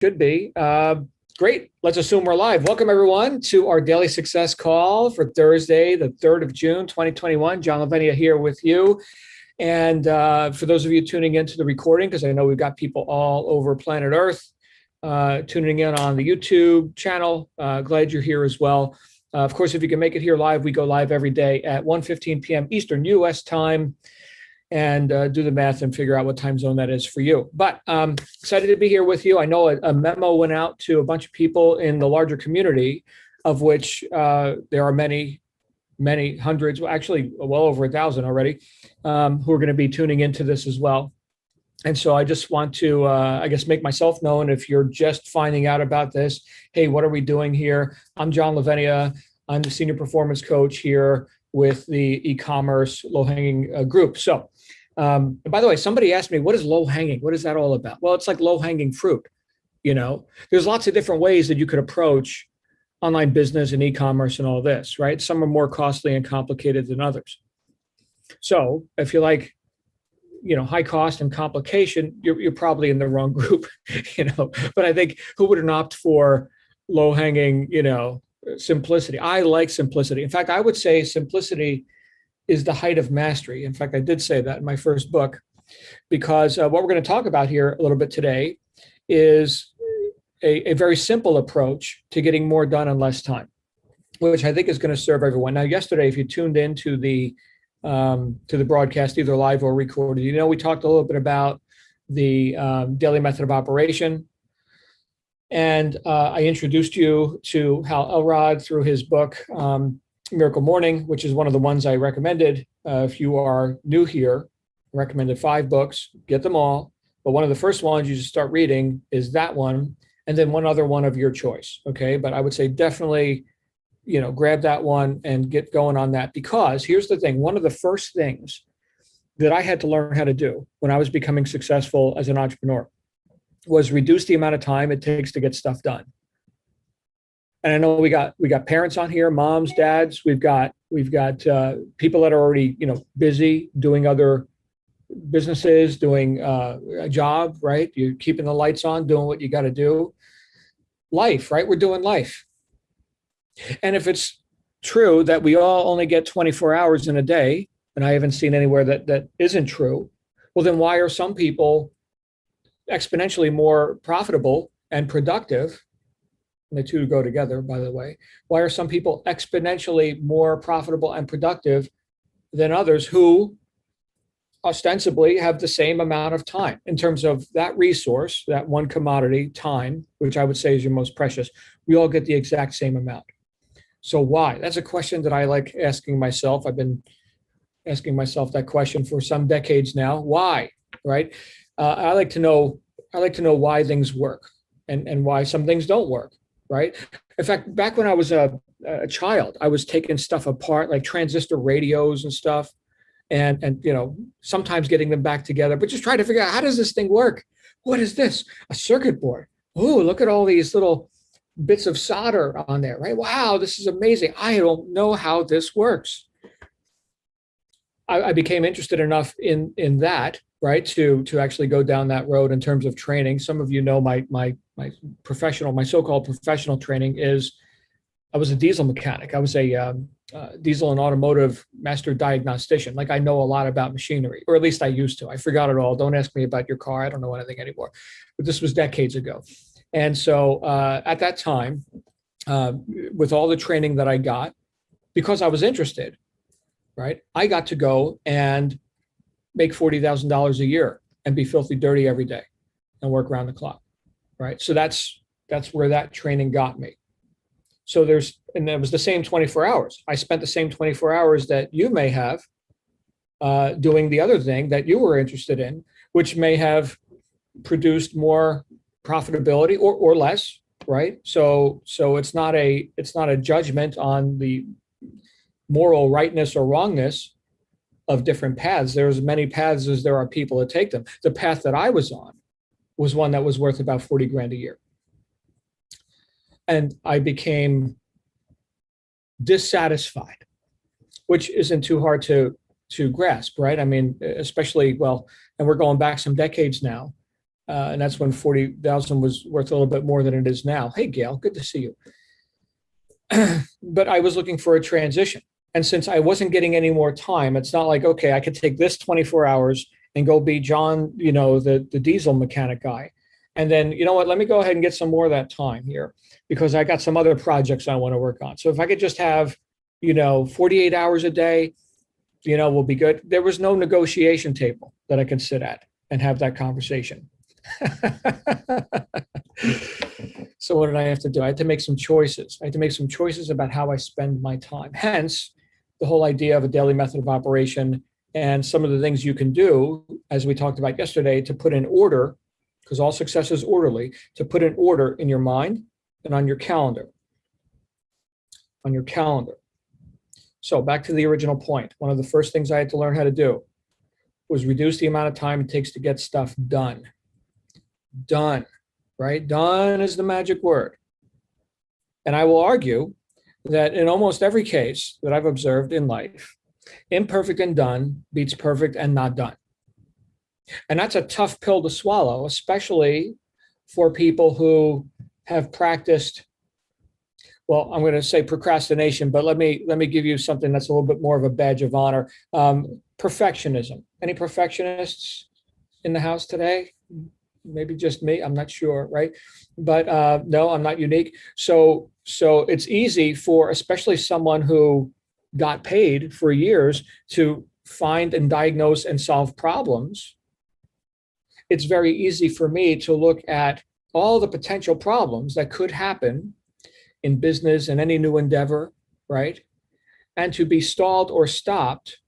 Should be. Great. Let's assume we're live. Welcome, everyone, to our daily success call for Thursday, the 3rd of June, 2021. John Lavenia here with you. And for those of you tuning into the recording, because I know we've got people all over planet Earth tuning in on the YouTube channel, glad you're here as well. Of course, if you can make it here live, we go live every day at 1:15 p.m. Eastern U.S. time. And do the math and figure out what time zone that is for you. But excited to be here with you. I know a memo went out to a bunch of people in the larger community, of which there are many hundreds, well, actually well over 1,000 already, who are going to be tuning into this as well. And so I just want to, make myself known if you're just finding out about this. Hey, what are we doing here? I'm John Lavenia. I'm the senior performance coach here with the e-commerce low-hanging group. So, and by the way, somebody asked me, what is low-hanging? What is that all about? Well, it's like low-hanging fruit. There's lots of different ways that you could approach online business and e-commerce and all this, right? Some are more costly and complicated than others. So if you like, high cost and complication, you're probably in the wrong group, but I think who wouldn't opt for low-hanging, simplicity? I like simplicity. In fact, I would say simplicity is the height of mastery. In fact, I did say that in my first book, because what we're going to talk about here a little bit today is a very simple approach to getting more done in less time, which I think is going to serve everyone. Now, yesterday, if you tuned into the broadcast, either live or recorded, we talked a little bit about the daily method of operation. And I introduced you to Hal Elrod through his book, Miracle Morning, which is one of the ones I recommended. If you are new here, I recommended 5 books, get them all. But one of the first ones you should start reading is that one, and then one other one of your choice. Okay. But I would say definitely, grab that one and get going on that, because here's the thing. One of the first things that I had to learn how to do when I was becoming successful as an entrepreneur was reduce the amount of time it takes to get stuff done. And I know we got parents on here, moms, dads. We've got people that are already busy doing other businesses, doing a job, right? You're keeping the lights on, doing what you got to do. Life, right? We're doing life. And if it's true that we all only get 24 hours in a day, and I haven't seen anywhere that isn't true, well, then why are some people exponentially more profitable and productive? And the two go together, by the way. Why are some people exponentially more profitable and productive than others who ostensibly have the same amount of time in terms of that resource, that one commodity, time, which I would say is your most precious? We all get the exact same amount. So why? That's a question that I like asking myself. I've been asking myself that question for some decades now. Why? Right? I like to know why things work and why some things don't work. Right. In fact, back when I was a child, I was taking stuff apart, like transistor radios and stuff, and sometimes getting them back together, but just trying to figure out, how does this thing work? What is this? A circuit board. Oh, look at all these little bits of solder on there, right? Wow, this is amazing. I don't know how this works. I became interested enough in that, right, to actually go down that road in terms of training. Some of you know my so-called professional training is, I was a diesel mechanic. I was a diesel and automotive master diagnostician. Like, I know a lot about machinery, or at least I used to. I forgot it all. Don't ask me about your car. I don't know anything anymore. But this was decades ago. And so at that time, with all the training that I got, because I was interested, right, I got to go and make $40,000 a year and be filthy dirty every day and work around the clock, right? So that's where that training got me. So and it was the same 24 hours. I spent the same 24 hours that you may have doing the other thing that you were interested in, which may have produced more profitability or less, right? So it's not a judgment on the moral rightness or wrongness of different paths. There's as many paths as there are people that take them. The path that I was on was one that was worth about 40 grand a year. And I became dissatisfied, which isn't too hard to grasp, right? I mean, especially, well, and we're going back some decades now. And that's when 40,000 was worth a little bit more than it is now. Hey, Gail, good to see you. But I was looking for a transition. And since I wasn't getting any more time, it's not like, okay, I could take this 24 hours and go be John, the diesel mechanic guy. And then, you know what, let me go ahead and get some more of that time here because I got some other projects I want to work on. So if I could just have, 48 hours a day, we'll be good. There was no negotiation table that I could sit at and have that conversation. So what did I have to do? I had to make some choices. I had to make some choices about how I spend my time. Hence, the whole idea of a daily method of operation and some of the things you can do, as we talked about yesterday, to put in order, because all success is orderly, to put in order in your mind and on your calendar. On your calendar. So back to the original point. One of the first things I had to learn how to do was reduce the amount of time it takes to get stuff done. Done, right? Done is the magic word. And I will argue that in almost every case that I've observed in life, imperfect and done beats perfect and not done. And that's a tough pill to swallow, especially for people who have practiced, well, I'm going to say procrastination, but let me give you something that's a little bit more of a badge of honor. Perfectionism. Any perfectionists in the house today? Maybe just me, I'm not sure, right? But no, I'm not unique. So it's easy for especially someone who got paid for years to find and diagnose and solve problems. It's very easy for me to look at all the potential problems that could happen in business and any new endeavor, right? And to be stalled or stopped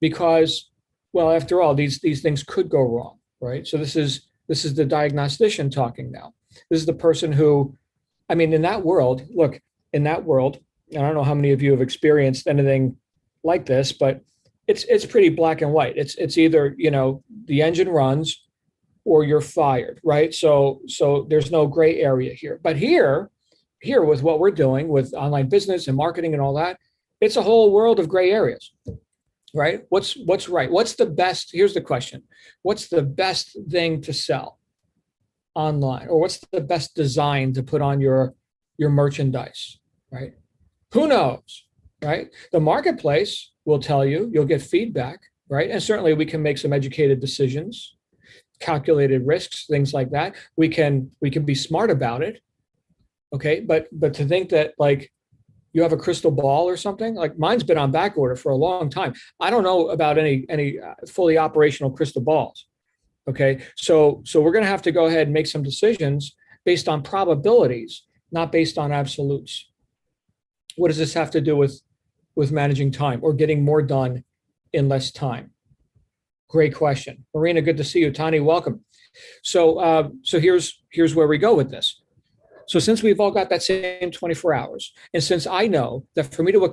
because, well, after all, these things could go wrong. Right. So this is the diagnostician talking now. This is the person who, I mean, in that world, look, in that world, I don't know how many of you have experienced anything like this, but it's pretty black and white. It's either, the engine runs or you're fired, right? So there's no gray area here. But here with what we're doing with online business and marketing and all that, it's a whole world of gray areas. Right? What's right? What's the best? Here's the question. What's the best thing to sell online? Or what's the best design to put on your merchandise? Right? Who knows? Right? The marketplace will tell you, you'll get feedback, right? And certainly we can make some educated decisions, calculated risks, things like that. We can be smart about it. Okay. But to think that like you have a crystal ball or something, like mine's been on back order for a long time. I don't know about any fully operational crystal balls. Okay. So we're going to have to go ahead and make some decisions based on probabilities, not based on absolutes. What does this have to do with managing time or getting more done in less time? Great question. Marina, good to see you. Tani, welcome. So here's where we go with this. So since we've all got that same 24 hours, and since I know that for me to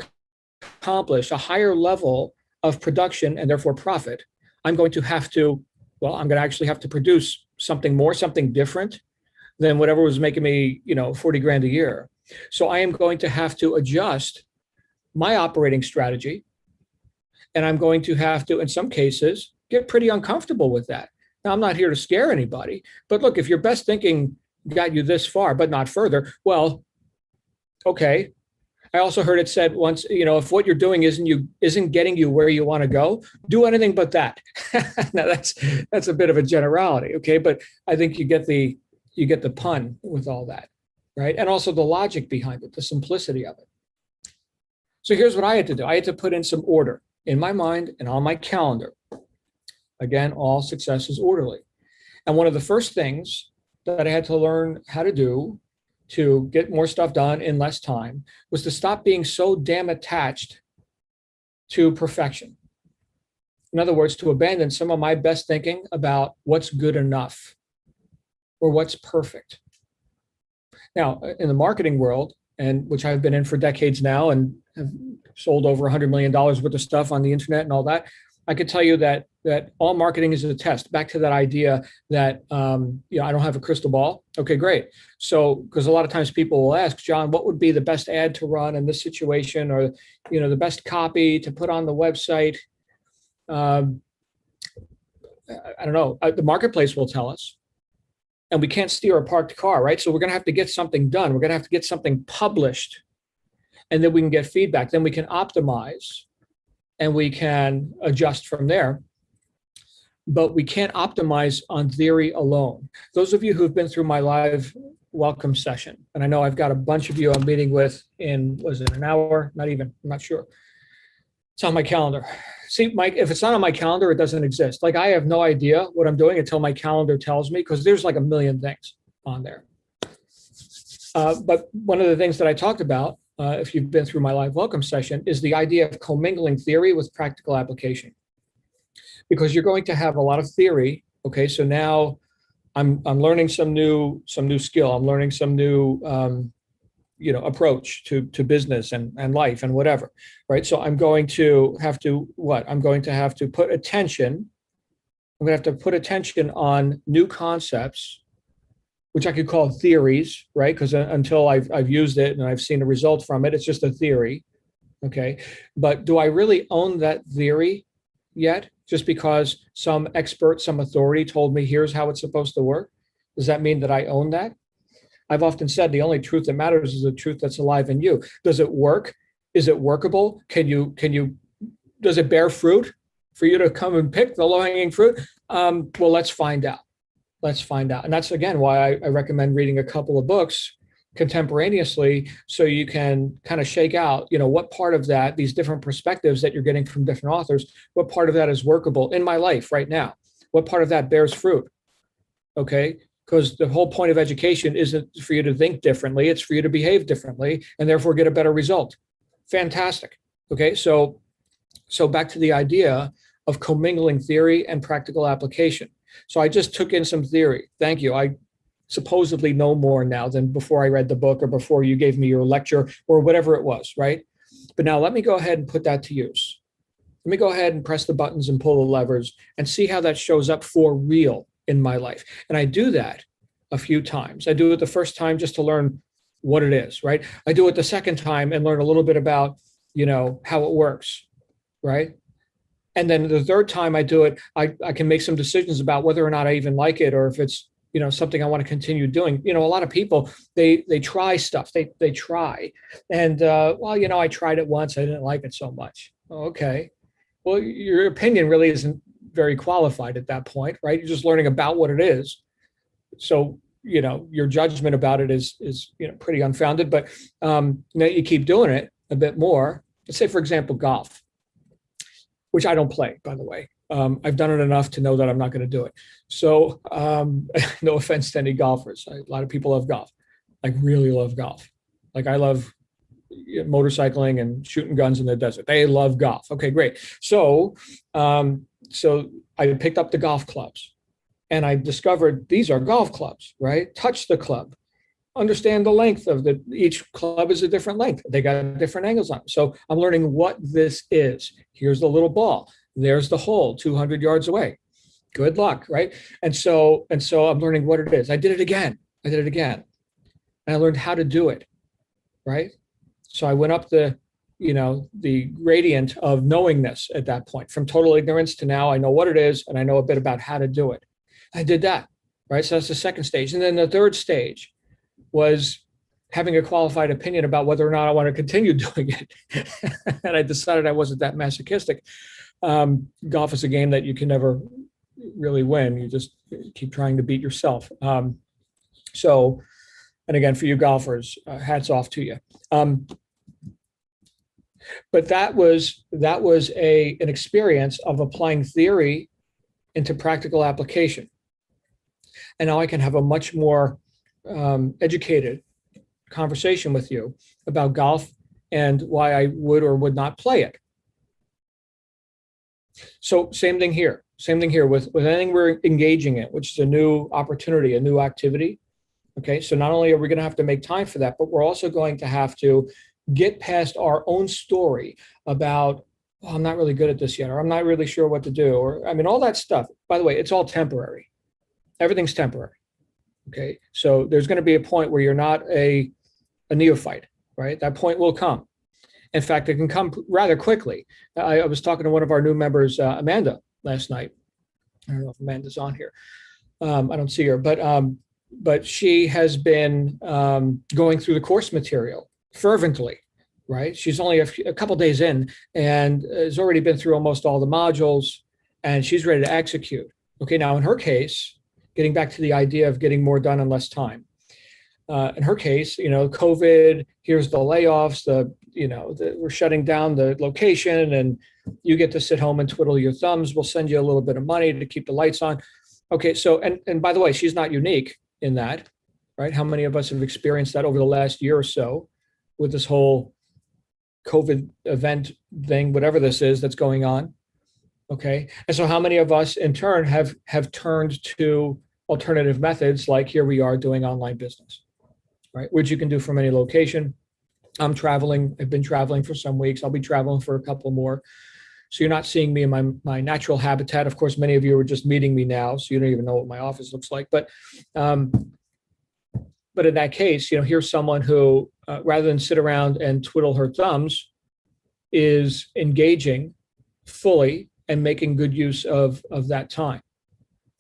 accomplish a higher level of production and therefore profit, I'm going to actually have to produce something more, something different than whatever was making me, 40 grand a year. So I am going to have to adjust my operating strategy. And I'm going to have to, in some cases, get pretty uncomfortable with that. Now, I'm not here to scare anybody, but look, if your best thinking got you this far, but not further, well, okay. I also heard it said once, if what you're doing isn't getting you where you want to go, do anything but that. Now that's a bit of a generality, okay? But I think you get the pun with all that, right? And also the logic behind it, the simplicity of it. So here's what I had to do. I had to put in some order in my mind and on my calendar. Again, all success is orderly. And one of the first things that I had to learn how to do to get more stuff done in less time was to stop being so damn attached to perfection. In other words, to abandon some of my best thinking about what's good enough or what's perfect. Now, in the marketing world, and which I've been in for decades now and have sold over $100 million worth of stuff on the internet and all that, I could tell you that all marketing is a test. Back to that idea that I don't have a crystal ball. Okay, great. So because a lot of times people will ask, John, what would be the best ad to run in this situation, or the best copy to put on the website? I don't know, the marketplace will tell us, and we can't steer a parked car, right? So we're going to have to get something done. We're going to have to get something published, and then we can get feedback. Then we can optimize and we can adjust from there. But we can't optimize on theory alone. Those of you who've been through my live welcome session, and I know I've got a bunch of you I'm meeting with in, was it an hour? Not even, I'm not sure. It's on my calendar. See, Mike, if it's not on my calendar, it doesn't exist. Like, I have no idea what I'm doing until my calendar tells me, because there's like a million things on there. But one of the things that I talked about, if you've been through my live welcome session, is the idea of commingling theory with practical application. Because you're going to have a lot of theory. Okay, so now I'm learning some new skill. I'm learning some new approach to business and life and whatever, right? So I'm going to have to I'm going to have to put attention. I'm going to have to put attention on new concepts, which I could call theories, right? Because until I've used it and I've seen a result from it, it's just a theory. Okay, but do I really own that theory yet? Just because some expert, some authority told me here's how it's supposed to work, does that mean that I own that? I've often said the only truth that matters is the truth that's alive in you. Does it work? Is it workable? Does it bear fruit for you to come and pick the low-hanging fruit? Well, let's find out. Let's find out. And that's, again, why I recommend reading a couple of books contemporaneously, so you can kind of shake out, what part of that, these different perspectives that you're getting from different authors, what part of that is workable in my life right now? What part of that bears fruit? Okay. Because the whole point of education isn't for you to think differently, it's for you to behave differently and therefore get a better result. Fantastic. Okay. So back to the idea of commingling theory and practical application. So I just took in some theory. Thank you. I supposedly know more now than before I read the book or before you gave me your lecture or whatever it was, right? But now let me go ahead and put that to use. Let me go ahead and press the buttons and pull the levers and see how that shows up for real in my life. And I do that a few times. I do it the first time just to learn what it is, right? I do it the second time and learn a little bit about, how it works, right? And then the third time I do it, I can make some decisions about whether or not I even like it, or if it's something I want to continue doing. A lot of people, they try stuff. They try. And, I tried it once. I didn't like it so much. Okay. Well, your opinion really isn't very qualified at that point, right? You're just learning about what it is. So, your judgment about it is pretty unfounded, but you keep doing it a bit more. Let's say, for example, golf, which I don't play, by the way. I've done it enough to know that I'm not going to do it. So no offense to any golfers. A lot of people love golf. I really love golf. Like, I love motorcycling and shooting guns in the desert. They love golf. Okay, great. So I picked up the golf clubs and I discovered these are golf clubs, right? Touch the club. Understand the length of each club is a different length. They got different angles on it. So I'm learning what this is. Here's the little ball. There's the hole 200 yards away. Good luck, right? And so I'm learning what it is. I did it again. And I learned how to do it, right? So I went up the gradient of knowingness at that point, from total ignorance to now I know what it is and I know a bit about how to do it. I did that, right? So that's the second stage. And then the third stage was having a qualified opinion about whether or not I want to continue doing it. And I decided I wasn't that masochistic. Golf is a game that you can never really win. You just keep trying to beat yourself. And again, for you golfers, hats off to you. But that was an experience of applying theory into practical application. And now I can have a much more educated conversation with you about golf and why I would or would not play it. So same thing here with anything we're engaging in, which is a new opportunity, a new activity. Okay, so not only are we going to have to make time for that, but we're also going to have to get past our own story about, oh, I'm not really good at this yet, or I'm not really sure what to do, or all that stuff. By the way, it's all temporary. Everything's temporary. Okay, so there's going to be a point where you're not a neophyte, right? That point will come. In fact, it can come rather quickly. I was talking to one of our new members, Amanda, last night, I don't know if Amanda's on here. I don't see her, but she has been going through the course material fervently, right? She's only a couple days in and has already been through almost all the modules, and she's ready to execute. Okay, now in her case, getting back to the idea of getting more done in less time. In her case, COVID, here's the layoffs, we're shutting down the location, and you get to sit home and twiddle your thumbs. We'll send you a little bit of money to keep the lights on. Okay, so, and by the way, she's not unique in that, right? How many of us have experienced that over the last year or so with this whole COVID event thing, whatever this is that's going on? Okay, and so how many of us in turn have turned to alternative methods, like here we are doing online business, right? Which you can do from any location. I'm traveling. I've been traveling for some weeks. I'll be traveling for a couple more. So you're not seeing me in my natural habitat. Of course, many of you are just meeting me now, so you don't even know what my office looks like. But in that case, here's someone who, rather than sit around and twiddle her thumbs, is engaging fully and making good use of that time.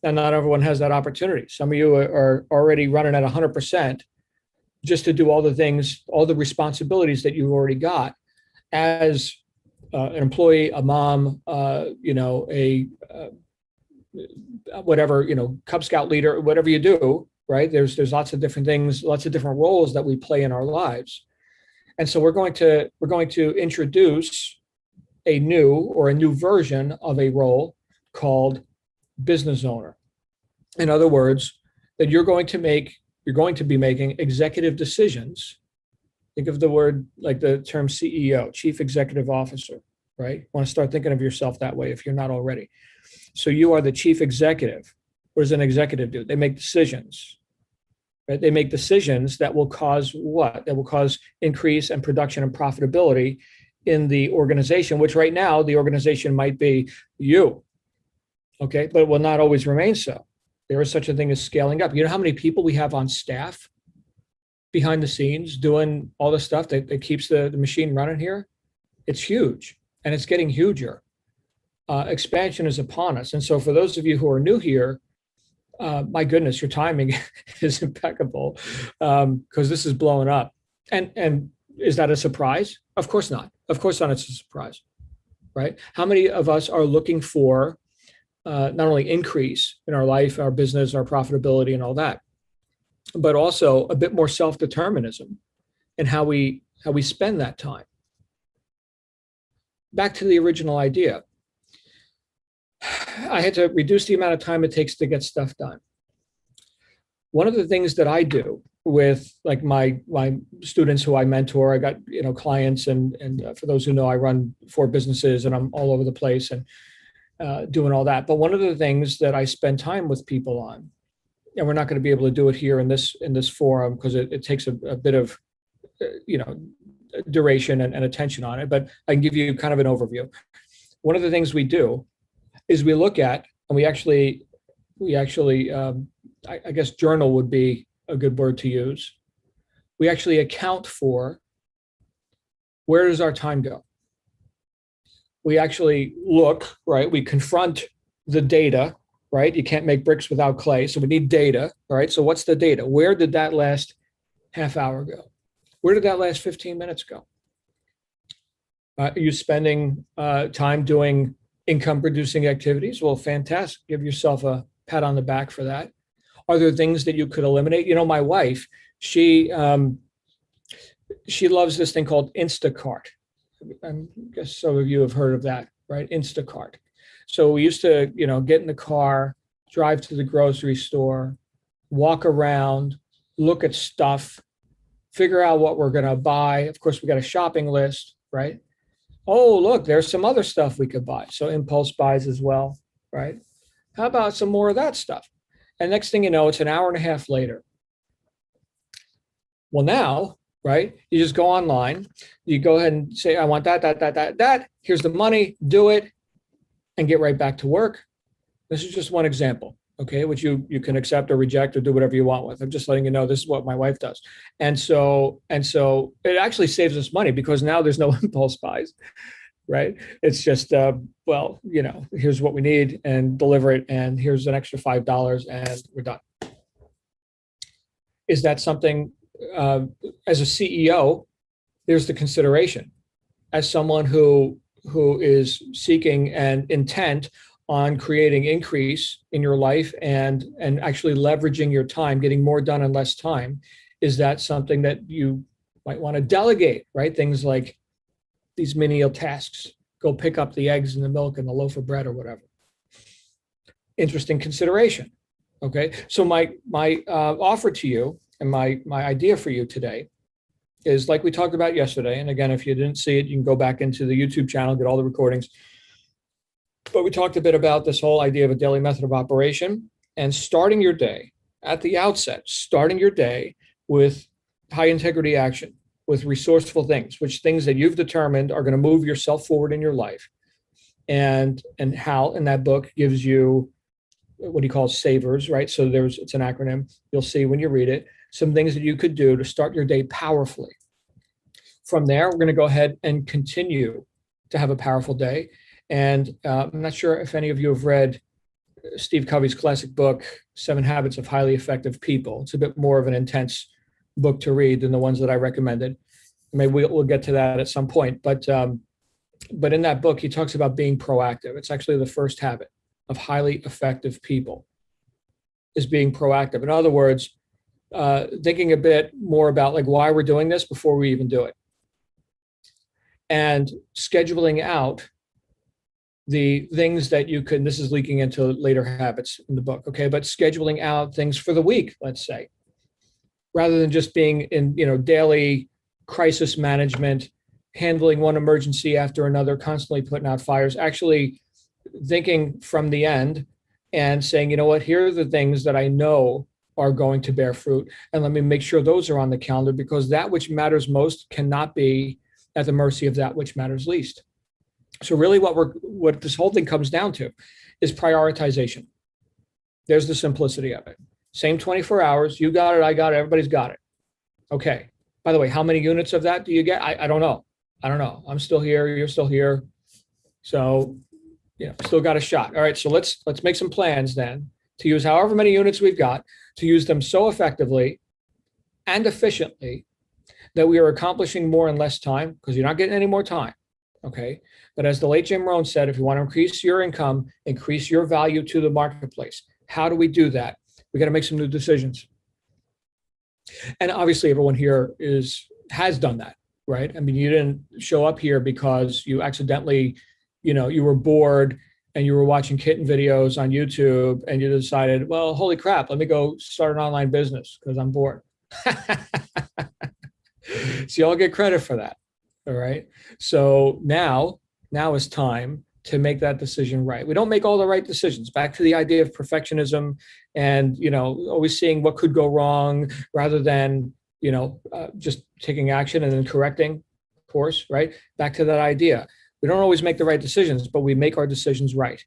And not everyone has that opportunity. Some of you are already running at 100% just to do all the things, all the responsibilities that you've already got as an employee, a mom, whatever, Cub Scout leader, whatever you do, right? There's lots of different things, lots of different roles that we play in our lives. And so we're going to introduce a new version of a role called business owner. In other words, that you're going to be making executive decisions. Think of the word, like the term CEO, Chief Executive Officer, right? Want to start thinking of yourself that way if you're not already. So you are the chief executive. What does an executive do? They make decisions, right? They make decisions that will cause what? That will cause increase and production and profitability in the organization, which right now the organization might be you, okay? But it will not always remain so. There is such a thing as scaling up. You know how many people we have on staff behind the scenes doing all the stuff that keeps the machine running here? It's huge, and it's getting huger. Expansion is upon us. And so for those of you who are new here, my goodness, your timing is impeccable, because this is blowing up. And is that a surprise? Of course not. Of course not, it's a surprise, right? How many of us are looking for not only increase in our life, our business, our profitability, and all that, but also a bit more self-determinism in how we spend that time? Back to the original idea. I had to reduce the amount of time it takes to get stuff done. One of the things that I do with like my students who I mentor, I got clients, and for those who know, I run 4 businesses and I'm all over the place and doing all that. But one of the things that I spend time with people on, and we're not going to be able to do it here in this forum because it takes a bit of duration and attention on it, but I can give you kind of an overview. One of the things we do is we look at, and we actually I guess journal would be a good word to use. We actually account for, where does our time go? We actually look, right? We confront the data, right? You can't make bricks without clay, so we need data, right? So what's the data? Where did that last half hour go? Where did that last 15 minutes go? Are you spending time doing income producing activities? Well, fantastic. Give yourself a pat on the back for that. Are there things that you could eliminate? My wife, she loves this thing called Instacart. I guess some of you have heard of that, right? Instacart. So we used to, get in the car, drive to the grocery store, walk around, look at stuff, figure out what we're going to buy. Of course, we got a shopping list, right? Oh, look, there's some other stuff we could buy. So impulse buys as well, right? How about some more of that stuff? And next thing you know, it's an hour and a half later. Well, now, right, you just go online, you go ahead and say, I want that. Here's the money, do it, and get right back to work. This is just one example, okay, which you can accept or reject or do whatever you want with. I'm just letting you know this is what my wife does. And so it actually saves us money because now there's no impulse buys. right? It's just, well, here's what we need and deliver it. And here's an extra $5 and we're done. Is that something, uh, as a CEO, there's the consideration as someone who is seeking and intent on creating increase in your life and actually leveraging your time, getting more done in less time. Is that something that you might want to delegate, right? Things like these menial tasks, go pick up the eggs and the milk and the loaf of bread or whatever. Interesting consideration. Okay, so my offer to you and my idea for you today is like we talked about yesterday. And again, if you didn't see it, you can go back into the YouTube channel, get all the recordings. But we talked a bit about this whole idea of a daily method of operation and starting your day at the outset, starting your day with high integrity action, with resourceful things, which things that you've determined are going to move yourself forward in your life. And Hal in that book gives you what he calls savers, right? So it's an acronym. You'll see when you read it, some things that you could do to start your day powerfully. From there, we're going to go ahead and continue to have a powerful day. And I'm not sure if any of you have read Steve Covey's classic book, 7 Habits of Highly Effective People. It's a bit more of an intense book to read than the ones that I recommended. Maybe we'll get to that at some point. But in that book, he talks about being proactive. It's actually the first habit of highly effective people is being proactive. In other words, thinking a bit more about like why we're doing this before we even do it. And scheduling out the things that you can, this is leaking into later habits in the book, okay, but scheduling out things for the week, let's say, rather than just being in, daily crisis management, handling one emergency after another, constantly putting out fires, actually thinking from the end and saying, you know what, here are the things that I know are going to bear fruit. And let me make sure those are on the calendar, because that which matters most cannot be at the mercy of that which matters least. So really what this whole thing comes down to is prioritization. There's the simplicity of it. Same 24 hours, you got it, I got it, everybody's got it. Okay. By the way, how many units of that do you get? I don't know. I'm still here, you're still here. So, still got a shot. All right, so let's make some plans then to use however many units we've got, to use them so effectively and efficiently that we are accomplishing more in less time, because you're not getting any more time. Okay. But as the late Jim Rohn said, if you want to increase your income, increase your value to the marketplace. How do we do that? We got to make some new decisions. And obviously everyone here has done that, right? I mean, you didn't show up here because you accidentally, you were bored and you were watching kitten videos on YouTube and you decided, well, holy crap, let me go start an online business because I'm bored. So y'all get credit for that. All right. So now is time to make that decision right. We don't make all the right decisions. Back to the idea of perfectionism and, always seeing what could go wrong rather than, just taking action and then correcting course, right? Back to that idea. We don't always make the right decisions, but we make our decisions right.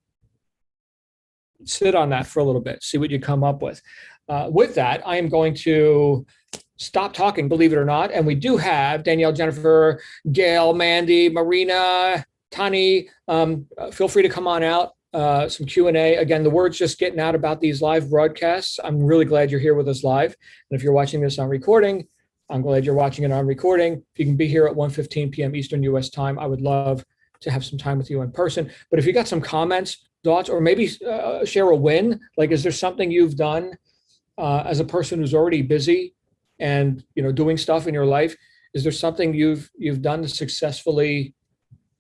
Sit on that for a little bit, see what you come up with. With that, I am going to stop talking, believe it or not. And we do have Danielle, Jennifer, Gail, Mandy, Marina, Tani. Feel free to come on out. Some Q&A. Again, the word's just getting out about these live broadcasts. I'm really glad you're here with us live. And if you're watching this on recording, I'm glad you're watching it on recording. If you can be here at 1:15 p.m. Eastern US time, I would love to have some time with you in person. But if you got some comments, thoughts, or maybe share a win, like is there something you've done as a person who's already busy and doing stuff in your life? Is there something you've done to successfully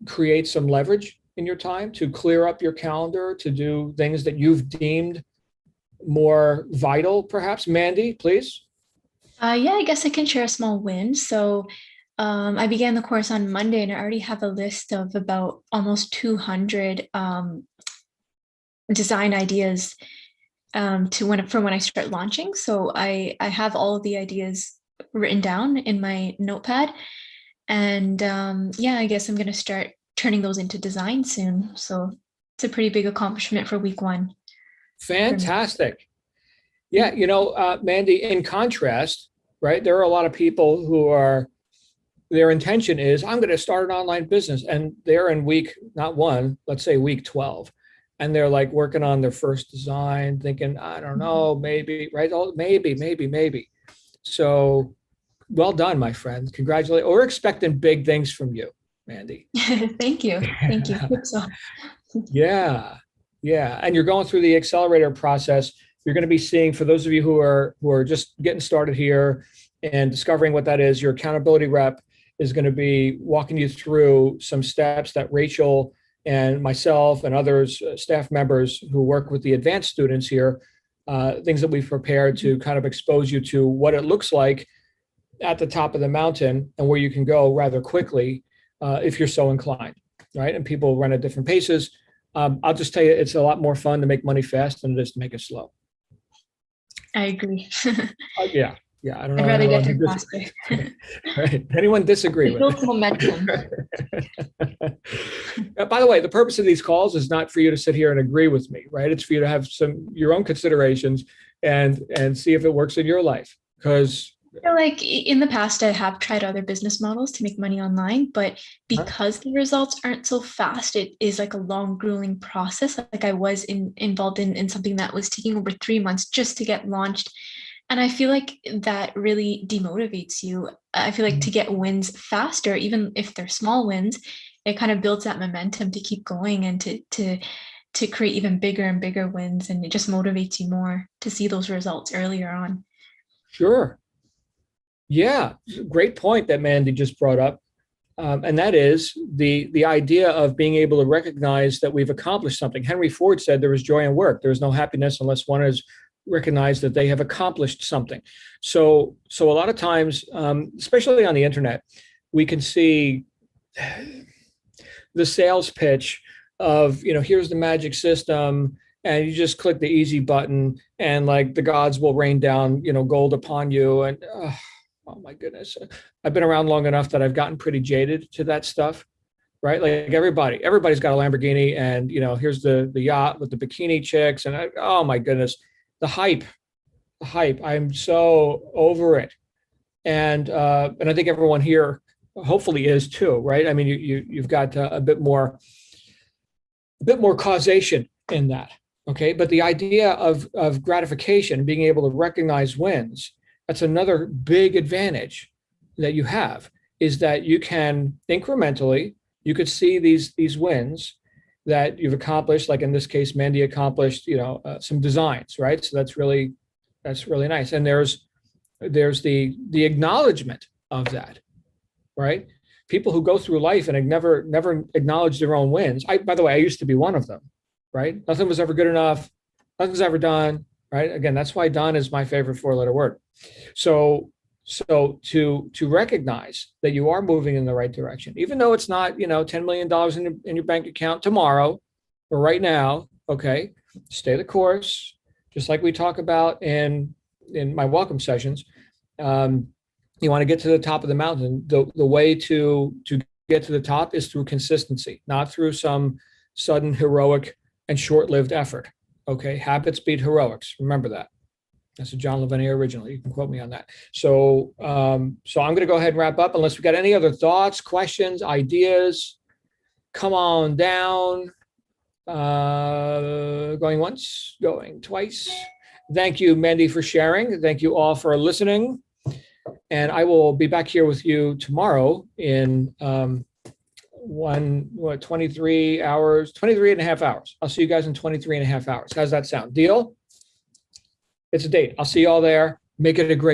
create some leverage in your time, to clear up your calendar, to do things that you've deemed more vital, perhaps? Mandy, please. Yeah, I guess I can share a small win. So I began the course on Monday and I already have a list of about almost 200 design ideas for when I start launching. So I have all of the ideas written down in my notepad. And yeah, I guess I'm going to start turning those into design soon. So it's a pretty big accomplishment for week 1. Fantastic. Yeah, Mandy, in contrast, right, there are a lot of people who are their intention is, I'm going to start an online business. And they're in week, not one, let's say week 12. And they're like working on their first design, thinking, I don't know, maybe, right? Oh, maybe. So well done, my friend. Congratulations. We're expecting big things from you, Mandy. Thank you. Thank you. Hope so. Yeah. Yeah. And you're going through the accelerator process. You're going to be seeing, for those of you who are just getting started here and discovering what that is, your accountability rep is going to be walking you through some steps that Rachel and myself and others, staff members who work with the advanced students here, things that we've prepared to kind of expose you to what it looks like at the top of the mountain and where you can go rather quickly if you're so inclined, right? And people run at different paces. I'll just tell you, it's a lot more fun to make money fast than it is to make it slow. I agree. Yeah. Yeah. I don't know I'd rather get anyone there faster. right. Anyone disagree It with builds it? momentum. By the way, the purpose of these calls is not for you to sit here and agree with me, right? It's for you to have your own considerations and see if it works in your life. Because I feel like in the past, I have tried other business models to make money online, but because the results aren't so fast, it is like a long, grueling process. Like I was involved in something that was taking over 3 months just to get launched. And I feel like that really demotivates you. I feel like to get wins faster, even if they're small wins, it kind of builds that momentum to keep going and to create even bigger and bigger wins. And it just motivates you more to see those results earlier on. sure. Yeah, great point that Mandy just brought up. And that is the idea of being able to recognize that we've accomplished something. Henry Ford said there is joy in work. There is no happiness unless one is recognized that they have accomplished something. So a lot of times, especially on the internet, we can see the sales pitch of, here's the magic system, and you just click the easy button, and like the gods will rain down, gold upon you. And oh my goodness, I've been around long enough that I've gotten pretty jaded to that stuff, right? Like everybody's got a Lamborghini, and here's the yacht with the bikini chicks, and oh my goodness, the hype. I'm so over it, and I think everyone here hopefully is too, right? I mean, you've got a bit more causation in that, okay? But the idea of gratification, being able to recognize wins, that's another big advantage that you have, is that you can incrementally, you could see these wins that you've accomplished. Like in this case, Mandy accomplished, some designs, right? So that's really nice. And there's the acknowledgement of that, right? People who go through life and never acknowledge their own wins. By the way, I used to be one of them, right? Nothing was ever good enough. Nothing's ever done, right? Again, that's why done is my favorite 4-letter word. So to recognize that you are moving in the right direction, even though it's not, $10 million in your bank account tomorrow or right now, okay, stay the course, just like we talk about in my welcome sessions. You want to get to the top of the mountain. The way to get to the top is through consistency, not through some sudden heroic and short-lived effort. Okay, habits beat heroics. Remember that. That's a John Lavinia original. You can quote me on that. So I'm going to go ahead and wrap up. Unless we've got any other thoughts, questions, ideas, come on down. Going once, going twice. Thank you, Mandy, for sharing. Thank you all for listening. And I will be back here with you tomorrow in 23 hours, 23 and a half hours. I'll see you guys in 23 and a half hours. How's that sound? Deal? It's a date. I'll see you all there. Make it a great